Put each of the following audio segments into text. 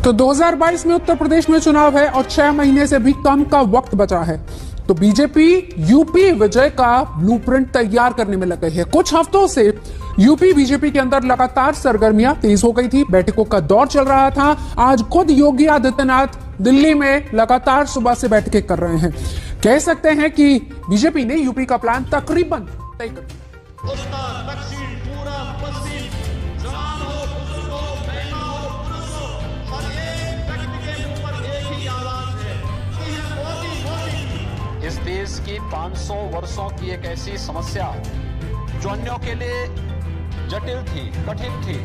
तो 2022 में उत्तर प्रदेश में चुनाव है और 6 महीने से भी कम का वक्त बचा है। तो बीजेपी यूपी विजय का ब्लूप्रिंट तैयार करने में लग गई है। कुछ हफ्तों से यूपी बीजेपी के अंदर लगातार सरगर्मियां तेज हो गई थी, बैठकों का दौर चल रहा था। आज खुद योगी आदित्यनाथ दिल्ली में लगातार सुबह से बैठकें कर रहे हैं। कह सकते हैं कि बीजेपी ने यूपी का प्लान तकरीबन तय कर दिया। इस देश की 500 वर्षों की एक ऐसी समस्या जो अन्यों के लिए जटिल थी, कठिन थी,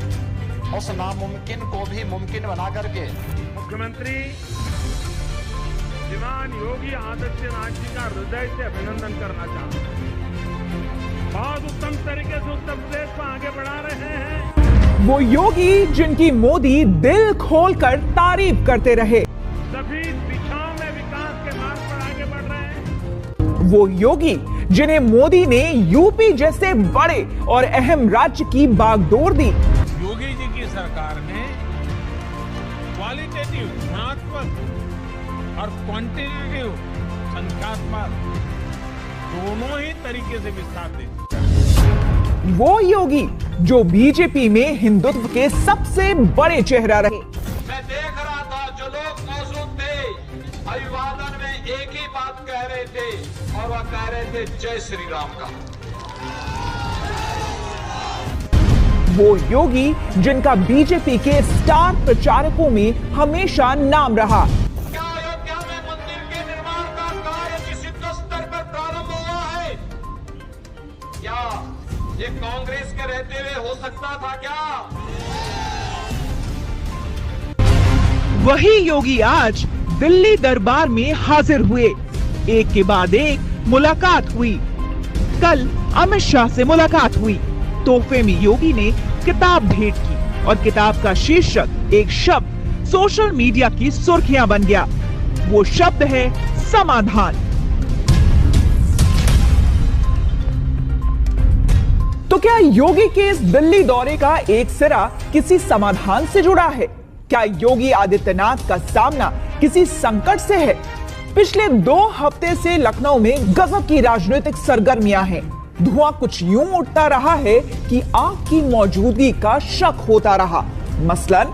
उस नामुमकिन को भी मुमकिन बना करके मुख्यमंत्री श्रीमान योगी आदित्यनाथ जी का हृदय से अभिनंदन करना चाहता हूं। बहुत उत्तम तरीके से उत्तर प्रदेश को आगे बढ़ा रहे हैं। वो योगी जिनकी मोदी दिल खोलकर तारीफ करते रहे, सभी दिशाओं में विकास के मार्ग पर आगे बढ़ रहे हैं। वो योगी जिन्हें मोदी ने यूपी जैसे बड़े और अहम राज्य की बागडोर दी। योगी जी की सरकार ने क्वालिटेटिव गुणात्मक और क्वांटिटेटिव संख्यात्मक दोनों ही तरीके से विस्तार दे। वो योगी जो बीजेपी में हिंदुत्व के सबसे बड़े चेहरा रहे। मैं देख रहा था जो लोग मौजूद थे अभिवादन में एक ही बात कह रहे थे और वह कह रहे थे जय श्री राम का। वो योगी जिनका बीजेपी के स्टार प्रचारकों में हमेशा नाम रहा। क्या अयोध्या में मंदिर के निर्माण का कार्य किस युद्ध स्तर पर प्रारंभ हुआ है? क्या ये कांग्रेस के रहते हुए हो सकता था क्या? वही योगी आज दिल्ली दरबार में हाजिर हुए। एक के बाद एक मुलाकात हुई। कल अमित शाह से मुलाकात हुई। तोहफे में योगी ने किताब भेंट की और किताब का शीर्षक एक शब्द सोशल मीडिया की सुर्खियां बन गया। वो शब्द है समाधान। तो क्या योगी के इस दिल्ली दौरे का एक सिरा किसी समाधान से जुड़ा है? क्या योगी आदित्यनाथ का सामना किसी संकट से है? पिछले 2 हफ्ते से लखनऊ में गजब की राजनीतिक सरगर्मियां हैं। धुआं कुछ यूं उठता रहा है कि आग की मौजूदगी का शक होता रहा। मसलन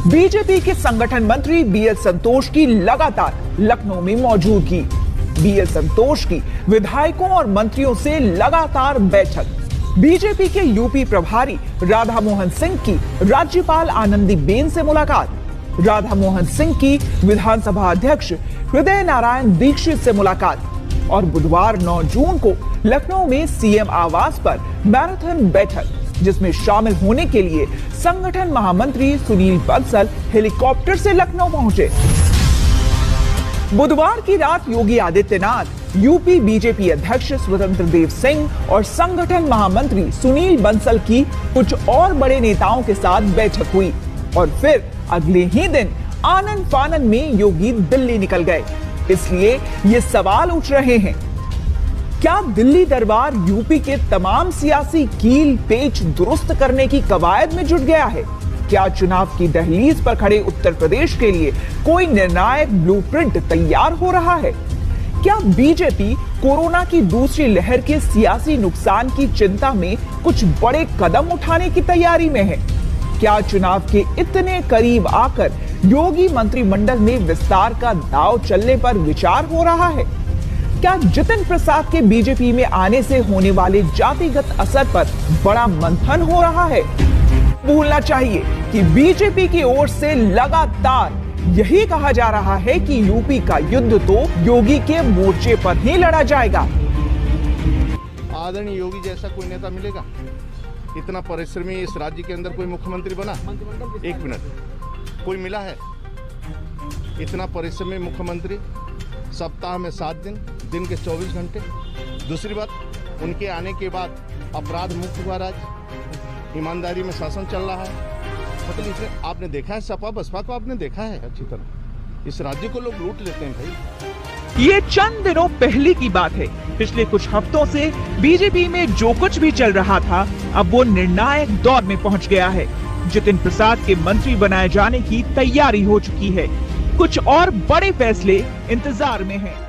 बीजेपी के संगठन मंत्री बीएल संतोष की लगातार लखनऊ में मौजूदगी, बीएल संतोष की विधायकों और मंत्रियों से लगातार बैठक, बीजेपी के यूपी प्रभारी राधा मोहन सिंह की राज्यपाल आनंदीबेन से मुलाकात, राधा मोहन सिंह की विधानसभा अध्यक्ष हृदय नारायण दीक्षित से मुलाकात और बुधवार 9 जून को लखनऊ में सीएम आवास पर मैराथन बैठक, जिसमें शामिल होने के लिए संगठन महामंत्री सुनील बंसल हेलीकॉप्टर से लखनऊ पहुंचे। बुधवार की रात योगी आदित्यनाथ, यूपी बीजेपी अध्यक्ष स्वतंत्र देव सिंह और संगठन महामंत्री सुनील बंसल की कुछ और बड़े नेताओं के साथ बैठक हुई और फिर अगले ही दिन आनन फानन में योगी दिल्ली निकल गए। इसलिए ये सवाल उठ रहे हैं, क्या दिल्ली दरबार यूपी के तमाम सियासी कील पेच दुरुस्त करने की कवायद में जुट गया है? क्या चुनाव की दहलीज पर खड़े उत्तर प्रदेश के लिए कोई निर्णायक ब्लूप्रिंट तैयार हो रहा है? क्या बीजेपी कोरोना की दूसरी लहर के सियासी नुकसान की चिंता में कुछ बड़े कदम उठाने की तैयारी में है? क्या चुनाव के इतने करीब आकर योगी मंत्रिमंडल में विस्तार का दांव चलने पर विचार हो रहा है? क्या जितिन प्रसाद के बीजेपी में आने से होने वाले जातिगत असर पर बड़ा मंथन हो रहा है? भूलना चाहिए कि बीजेपी की ओर से लगातार यही कहा जा रहा है कि यूपी का युद्ध तो योगी के मोर्चे पर ही लड़ा जाएगा। आदरणीय योगी जैसा कोई नेता मिलेगा? इतना परिश्रमी इस राज्य के अंदर कोई मुख्यमंत्री बना? एक मिनट, कोई मिला है? इतना परिश्रमी मुख्यमंत्री, सप्ताह में 7 दिन, दिन के 24 घंटे। दूसरी बात, उनके आने के बाद अपराध मुक्त हुआ राज्य, ईमानदारी में शासन चल रहा है। मतलब इसमें आपने देखा है, सपा बसपा को आपने देखा है अच्छी तरह। इस राज्य को लोग लूट लेते हैं भाई। ये चंद दिनों पहले की बात है। पिछले कुछ हफ्तों से बीजेपी में जो कुछ भी चल रहा था, अब वो निर्णायक दौर में पहुंच गया है। जितिन प्रसाद के मंत्री बनाए जाने की तैयारी हो चुकी है। कुछ और बड़े फैसले इंतजार में हैं।